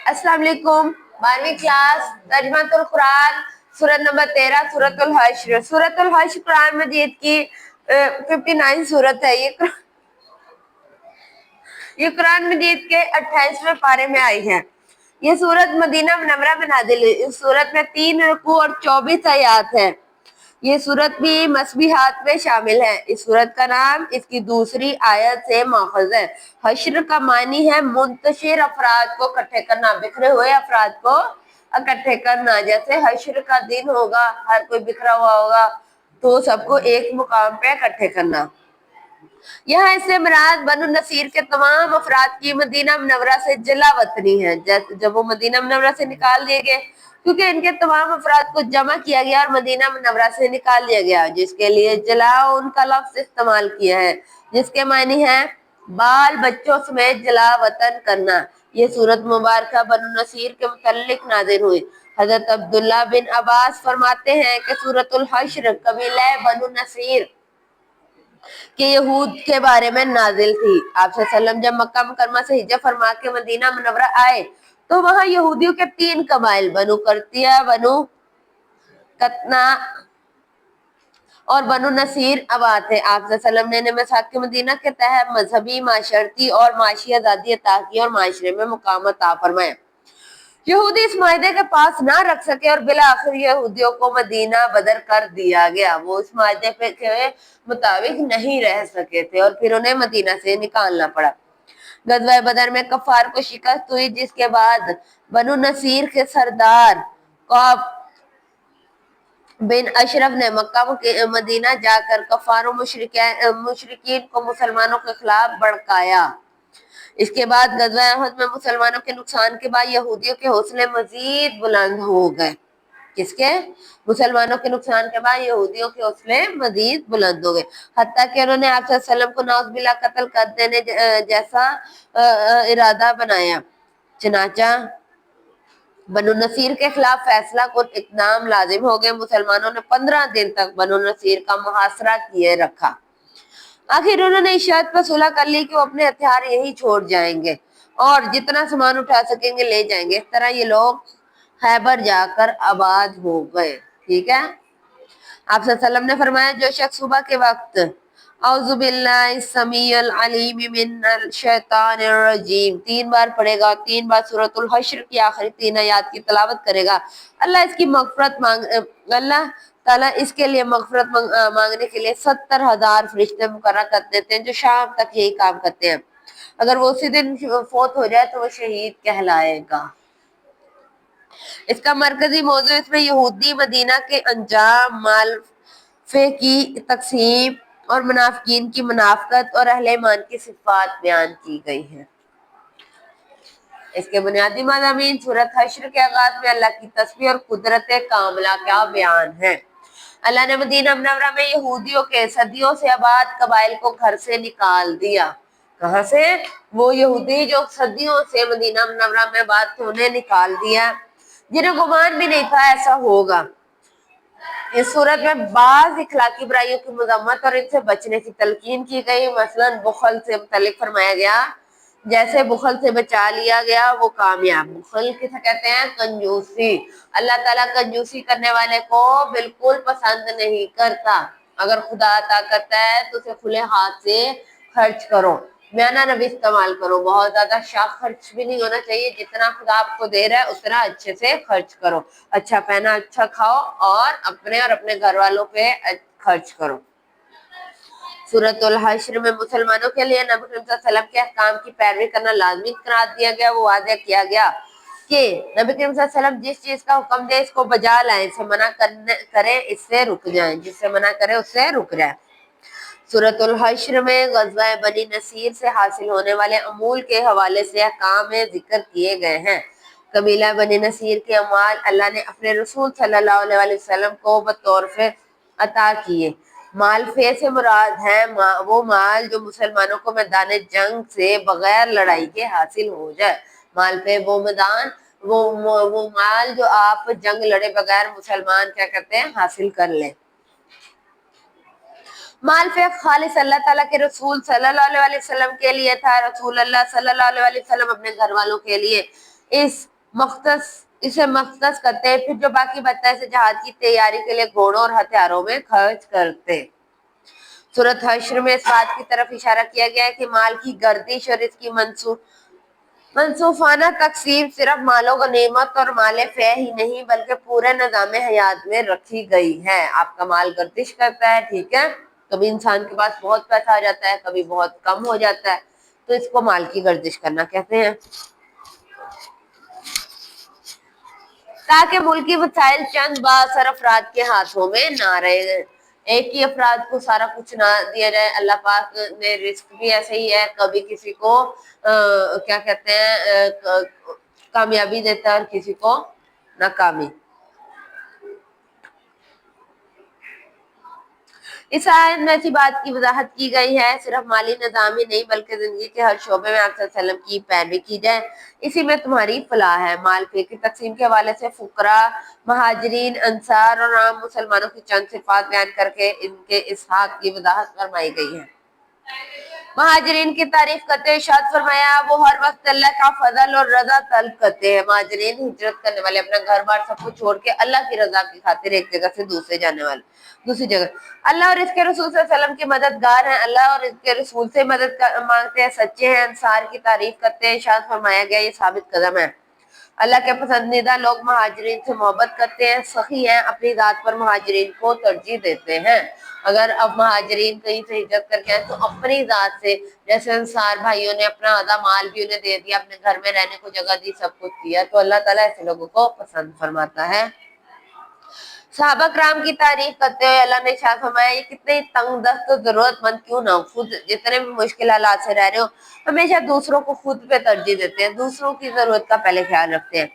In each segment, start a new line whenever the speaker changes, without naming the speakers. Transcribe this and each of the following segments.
अस्सलाम वालेकुम। 12वीं क्लास तर्जुमातुल कुरान सूरत नंबर 13 सूरतुल हश्र। सूरतुल हश्र कुरान मजीद की 59 सूरत है। ये कुरान मजीद के 28वें पारे में आई है। ये सूरत मदीना मुनव्वरा में नाजिल हुई। इस सूरत में 3 रुकू और 24 आयात है। ये सूरत भी मसबीहात में शामिल है। इस सूरत का नाम इसकी दूसरी आयत से माखूज है। हश्र का मानी है मुंतशिर अफराद को इकट्ठे करना, बिखरे हुए अफराद को इकट्ठे करना। जैसे हश्र का दिन होगा, हर कोई बिखरा हुआ होगा, तो सबको एक मुकाम पे इकट्ठे करना। यहाँ इससे मुराद बनु नसीर के तमाम अफराद की मदीना मुनव्वरा से जला वतनी है। जब वो मदीना मुनव्वरा से निकाल दिए गए, क्योंकि इनके तमाम अफराद को जमा किया गया और मदीना मुनव्वरा से निकाल दिया गया, जिसके लिए जलाओ उनका लफ्ज इस्तेमाल किया है, जिसके मानी है बाल बच्चों समेत जला वतन करना। ये सूरत मुबारक बनु नसीर के मुतल्लिक नाजिल हुई। हजरत अब्दुल्ला बिन अब्बास फरमाते हैं कि सूरतुल हश्र कबीला बनु नसीर के यहूद के बारे में नाजिल थी। आप सल्लम जब मक्का मुकरमा से हिजरत फरमा के मदीना मुनव्वरा आए तो वहां यहूदियों के 3 कबाइल बनु करतिया, बनु कतना और बनु नसीर आबाद थे। आप सल्लम ने मसाक के मदीना के तहत मजहबी, माशरती और माशी आजादी अता की और माशरे में मुकाम अता फरमाया। यहूदी इस मायदे के पास ना रख सके और बिला आखिर यहूदियों को मदीना बदर कर दिया गया। वो इस मायदे पे के मुताबिक नहीं रह सके थे और फिर उन्हें मदीना से निकालना पड़ा। गज़वा बदर में कफार को शिकस्त हुई, जिसके बाद बनु नसीर के सरदार कौब बिन अशरफ ने मक्का मदीना जाकर कफारों मुशरिकीन को मुसलमानों के खिलाफ भड़काया। इसके बाद गज़वा उहद में मुसलमानों के नुकसान के बाद यहूदियों के हौसले मजीद बुलंद हो गए। किसके? मुसलमानों के नुकसान के बाद यहूदियों के हौसले मजीद बुलंद हो गए, हत्ता कि उन्होंने आप सल्लम को नाउज़ुबिल्लाह कत्ल कर देने जैसा इरादा बनाया। चनाचा बनु नसीर के खिलाफ फैसला कुन इक़दाम लाजिम हो गए। मुसलमानों ने 15 दिन तक बनु नसीर का मुहासरा किए रखा। आखिर उन्होंने इस शर्त पर सुलह कर ली कि वो अपने हथियार यही छोड़ जाएंगे और जितना सामान उठा सकेंगे ले जाएंगे। इस तरह ये लोग खैबर जाकर आबाद हो गए। ठीक है। आप सल्लम ने फरमाया, जो शख्स सुबह के वक्त औज़ु बिल्लाहि समीउल अलीम मिनल शैतानिर रजीम 3 बार पढ़ेगा, 3 बार सूरतुल हश्र की आखिरी 3 आयत की तिलावत करेगा, अल्लाह इसकी मग़फ़िरत अल्लाह ताला इसके लिए मग़फ़िरत मांगने के लिए 70,000 फरिश्ते मुकर्रर कर देते हैं, जो शाम तक यही काम करते हैं। अगर वो उसी दिन फौत हो जाए तो वो शहीद कहलाएगा। इसका मरकजी मौजू इसमें यहूदी मदीना के अंजाम, मालफे की तकसीम और मुनाफिकीन की मुनाफकत और अहले ईमान की सिफात बयान की गई है। इसके बुनियादी मज़ामीन सूरत हश्र के आगाज में अल्लाह की तस्बीह और कुदरत कामला का बयान है। अल्लाह ने मदीना मुनव्वरा में यहूदियों के सदियों से आबाद कबाइल को घर से निकाल दिया। कहाँ से? वो यहूदी जो सदियों से मदीना मुनव्वरा में आबाद थे, उन्हें निकाल दिया, जिन्हें गुमान भी नहीं था ऐसा होगा। इस सूरत में बाज इखलाकी बुराइयों की मजम्मत और इनसे बचने की तलकीन की गई। मसलन बुखल से मुतल्लिक फरमाया गया, जैसे बुखल से बचा लिया गया वो कामयाब। बुखल किसे कहते हैं? कंजूसी। अल्लाह ताला कंजूसी करने वाले को बिल्कुल पसंद नहीं करता। अगर खुदा अता करता है तो उसे खुले हाथ से खर्च करो, बयाना नबी इस्तेमाल करो। बहुत ज्यादा शाख खर्च भी नहीं होना चाहिए, जितना खुदा आपको दे रहा है उतना अच्छे से खर्च करो। अच्छा पहना, अच्छा खाओ और अपने घर वालों पे खर्च करो। सूरतुल हश्र में मुसलमानों के लिए नबी करीम सल्लल्लाहु अलैहि वसल्लम के अहकाम की पैरवी करना लाजमी करार दिया गया। वो वादे किया गया कि नबी करीम सल्लल्लाहु अलैहि वसल्लम जिस चीज का हुक्म दे इसको बजा लाए, इसे मना करे इससे रुक जाए, जिससे मना करे उससे रुक जाए। सूरतुल हश्र में ग़ज़वा बनी नसीर से हासिल होने वाले अमूल के हवाले से अहकाम जिक्र किए गए हैं। कबीला बनी नसीर के अमाल अल्लाह ने अपने रसूल सल्लल्लाहु अलैहि वसल्लम को बतौर अता किए। माल फे से मुराद है वो माल जो मुसलमानों को मैदान जंग से बगैर लड़ाई के हासिल हो जाए। माल फे वो मैदान वो माल जो आप जंग लड़े बगैर मुसलमान क्या करते हैं, हासिल कर ले। माल फे खालिस अल्लाह ताला के रसूल सल्लल्लाहु अलैहि वसल्लम के लिए था। रसूल अल्लाह सल्लल्लाहु अलैहि वसल्लम अपने घर वालों के लिए इस मख्तस इसे मख्तस करते हैं, फिर जो बाकी बचता है इसे जहाज की तैयारी के लिए घोड़ों और हथियारों में खर्च करते। सूरत हश्र में इस बात की तरफ इशारा किया गया है कि माल की गर्दिश और इसकी मंसूफाना तकसीम सिर्फ मालो गनीमत और माले फे ही नहीं बल्कि पूरे निज़ाम हयात में रखी गई है। आपका माल गर्दिश करता है, ठीक है, कभी इंसान के पास बहुत पैसा आ जाता है, कभी बहुत कम हो जाता है, तो इसको माल की गर्दिश करना कहते हैं। ताकि मुल्की वसाइल चंद बासर अफराद के हाथों में ना रहे, एक ही अफराद को सारा कुछ ना दिया जाए। अल्लाह पाक ने रिस्क भी ऐसे ही है, कभी किसी को क्या कहते हैं कामयाबी देता है और किसी को नाकामी। इस आयत में ऐसी बात की वजाहत की गई है सिर्फ माली निज़ाम ही नहीं बल्कि जिंदगी के हर शोबे में आप सल्लल्लाहु अलैहि वसल्लम की पैरवी की जाए, इसी में तुम्हारी फलाह है। माल फे की तकसीम के हवाले से फुकरा, महाजरीन, अंसार और आम मुसलमानों की चंद सिफात बयान करके इनके इसहाक की वजाहत फरमाई गई है। महाजरीन की तारीफ करते हुए इरशाद फरमाया, वो हर वक्त अल्लाह का फजल और रजा तलब करते हैं। महाजरीन हिजरत करने वाले, अपना घर बार सब कुछ छोड़ के अल्लाह की रजा की खातिर एक जगह से दूसरी जगह। अल्लाह और इसके रसूल सल्लल्लाहु अलैहि वसल्लम के मददगार हैं, अल्लाह और इसके रसूल से मांगते हैं, सच्चे हैं, अंसार की तारीफ करते हैं। इरशाद फरमाया गया, ये साबित कदम है, अल्लाह के पसंदीदा लोग महाजरीन से मोहब्बत करते हैं, सखी हैं, अपनी जात पर महाजरीन को तरजीह देते हैं। अगर अब महाजरीन कहीं से हिजरत करके आए तो अपनी जात से, जैसे अंसार भाइयों ने अपना आधा माल भी उन्हें दे दिया, अपने घर में रहने को जगह दी, सब कुछ दिया, तो अल्लाह ताला ऐसे लोगों को पसंद फरमाता है। सहाबा कराम की तारीफ करते हुए अल्लाह ने इरशाद फरमाया, ये कितने तंग दस्त और जरूरतमंद क्यों ना हो, खुद जितने भी मुश्किल हालात से रह रहे हो, हमेशा दूसरों को खुद पे तरजीह देते हैं, दूसरों की जरूरत का पहले ख्याल रखते हैं,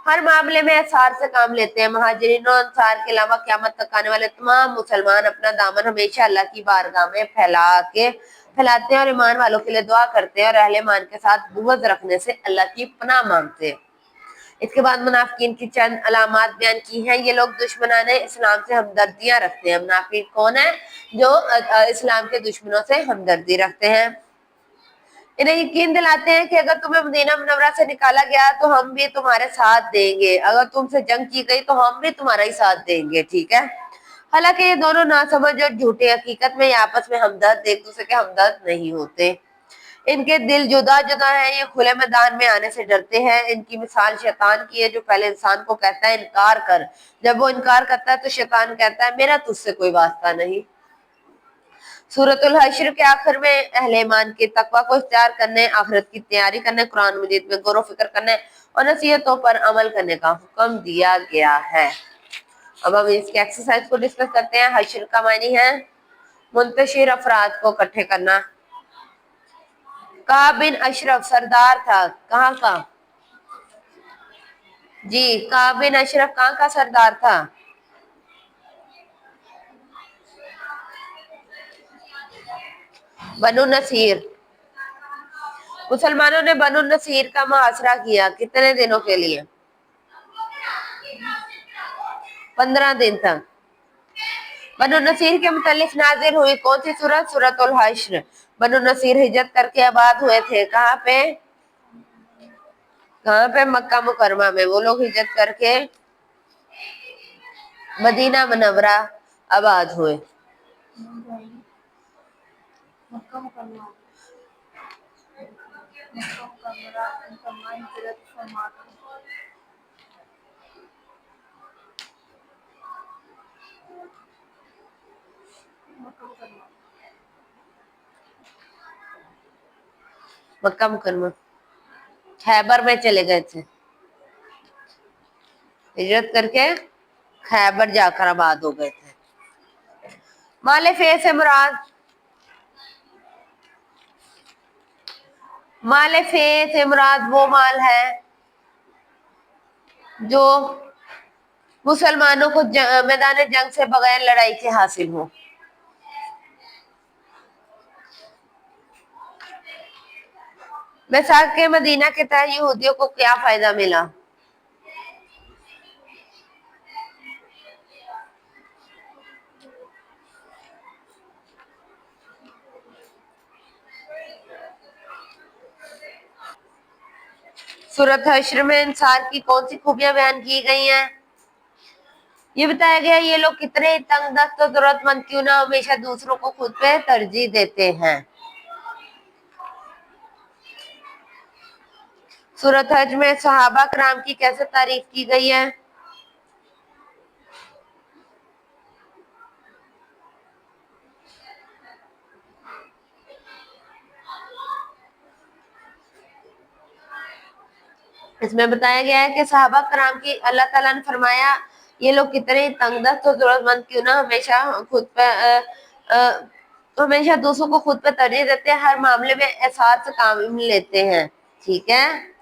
हर मामले में एसार से काम लेते हैं। महाजरीन और अंसार के अलावा क़यामत तक आने वाले तमाम मुसलमान अपना दामन हमेशा अल्लाह की बारगाह में फैलाते हैं और ईमान वालों के लिए दुआ करते हैं और अहले ईमान के साथ बुग़्ज़ रखने से अल्लाह की पनाह मांगते हैं। इसके बाद मुनाफिकीन की चंद अलामात बयान की हैं। ये लोग दुश्मनाने इस्लाम से हमदर्दियां रखते हैं। मुनाफिक कौन है? जो इस्लाम के दुश्मनों से हमदर्दी रखते हैं। इन्हें यकीन दिलाते हैं कि अगर तुम्हें मदीना मुनव्वरा से निकाला गया तो हम भी तुम्हारे साथ देंगे, अगर तुमसे जंग की गई तो हम भी तुम्हारा ही साथ देंगे, ठीक है। हालांकि ये दोनों नासमझ और झूठे, हकीकत में ये आपस में हमदर्द, एक दूसरे के हमदर्द नहीं होते। इनके दिल जुदा जुदा हैं, ये खुले मैदान में आने से डरते हैं। इनकी मिसाल शैतान की है, जो पहले इंसान को कहता है इनकार कर, जब वो इनकार करता है तो शैतान कहता है मेरा तुझसे कोई वास्ता नहीं। सूरतुल हश्र के आखिर में अहले ईमान के तकवा को इख्तियार करने, आखिरत की तैयारी करने, कुरान मजीद में गौर फिक्र करने और नसीहतों पर अमल करने का हुक्म दिया गया है। अब हम इसके एक्सरसाइज को डिस्कस करते हैं। हश्र का मानी है मुंतशिर अफराद को इकट्ठे करना। काब बिन अशरफ सरदार था, कहाँ का? जी, काब बिन अशरफ कहाँ का सरदार था? बनु नसीर। मुसलमानों ने बनु नसीर का मुहासरा किया, कितने दिनों के लिए? 15 दिन तक। बनु नसीर के मुतालिक नाजिल हुई कौन सी सूरत? सूरतुल हश्र। बनु नसीर हिजरत करके आबाद हुए थे, कहाँ पे? कहाँ पे? मक्का मुकरमा में। वो लोग हिजरत करके मदीना मुनव्वरा आबाद हुए। मक्का मुकरमा, खैबर में चले गए थे, हिजरत करके खैबर जाकर आबाद हो गए थे। माले फे से मुराद, माले फे से मुराद वो माल है जो मुसलमानों को मैदान जंग से बगैर लड़ाई के हासिल हो। बैसाख के मदीना के तहत यहूदियों को क्या फायदा मिला? सूरत हश्र में इंसान की कौन सी खूबियां बयान की गई हैं? ये बताया गया ये लोग कितने तंग दस्त और जरूरतमंद क्यों ना हमेशा दूसरों को खुद पे तरजीह देते हैं। सूरत हज में सहाबा कराम की कैसे तारीफ की गई है? इसमें बताया गया है कि सहाबा कराम की अल्लाह ताला ने फरमाया ये लोग कितने तंगदस्त और जरूरतमंद क्यों ना हमेशा हमेशा दूसरों को खुद पे तरजीह देते हैं, हर मामले में एहसास से काम लेते हैं। ठीक है।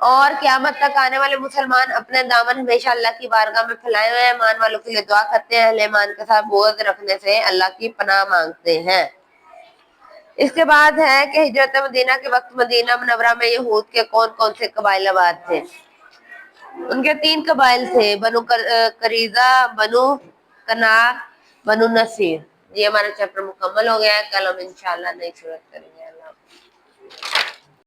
और क़यामत तक आने वाले मुसलमान अपने दामन हमेशा अल्लाह की बारगाह में फैलाए हुए हैं, ईमान वालों के लिए दुआ करते हैं, अहले ईमान के साथ बोझ रखने से अल्लाह की पनाह मांगते हैं। इसके बाद है कि हिजरत मदीना के वक्त मदीना मुनव्वरा में यहूद के कौन कौन से कबाइल आबाद थे? उनके 3 कबाइल थे, बनु करीजा, बनु कनार, बनु नसीर। ये हमारा चैप्टर मुकम्मल हो गया है। कल हम इंशाअल्लाह नेक्स्ट